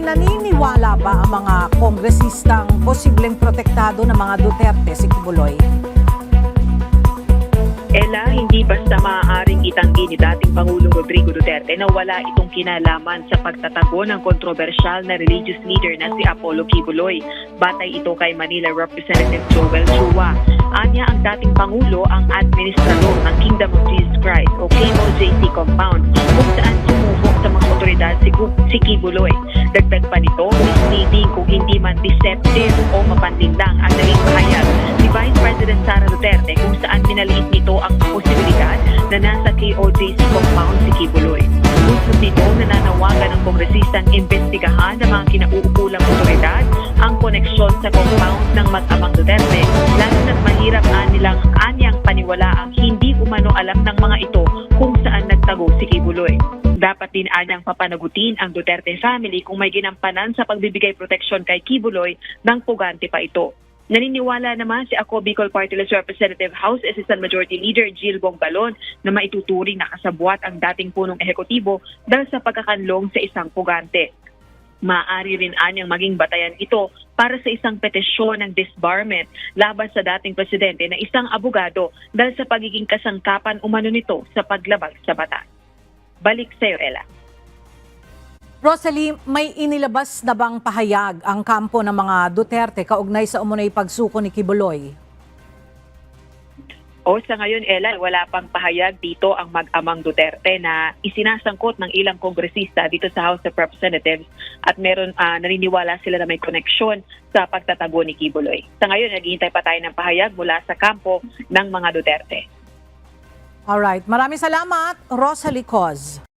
naniniwala ba ang mga kongresistang posibleng protektado ng mga Duterte si Kibuloy? Ella, hindi basta maaaring itanggi ni dating Pangulong Rodrigo Duterte na wala itong kinalaman sa pagtatago ng kontrobersyal na religious leader na si Apollo Kibuloy. Batay ito kay Manila Representative Joel Chua. Anya ang dating Pangulo ang administrador ng Kingdom of Jesus Christ o KOJC compound kung saan sumubok sa mga otoridad si Kibuloy. Dagdag pa nito, misleading kung hindi man deceptive o mapanlinlang ang naging pahayag ni Vice President Sara Duterte kung saan minaliit nito ang posibilidad na nasa KOJC compound si Kibuloy. Gusto nito nananawagan ng kongresistang imbestigahan ng mga kinauukulang otoridad ang koneksyon sa compound ng mag-amang Duterte, lalo na't mahirap nilang anyang paniwala ang hindi umano alam ng mga ito kung saan nagtago si Kibuloy. Dapat din anyang papanagutin ang Duterte family kung may ginampanan sa pagbibigay proteksyon kay Kibuloy ng pugante pa ito. Naniniwala naman si Ako Bicol Party List Representative House Assistant Majority Leader Jill Bongbalon na maituturing na kasabwat ang dating punong ehekutibo dahil sa pagkakanlong sa isang pugante. Maaari rin anyang maging batayan ito para sa isang petisyon ng disbarment laban sa dating presidente na isang abogado dahil sa pagiging kasangkapan umano nito sa paglabag sa batas. Balik sa iyo, Ella. Rosalie, may inilabas na bang pahayag ang kampo ng mga Duterte kaugnay sa umunoy pagsuko ni Kibuloy? Sa ngayon, Ella, wala pang pahayag dito ang mag-amang Duterte na isinasangkot ng ilang kongresista dito sa House of Representatives at naniniwala sila na may koneksyon sa pagtatago ni Kibuloy. Sa ngayon, naghihintay pa tayo ng pahayag mula sa kampo ng mga Duterte. Alright, maraming salamat, Rosalie Coz.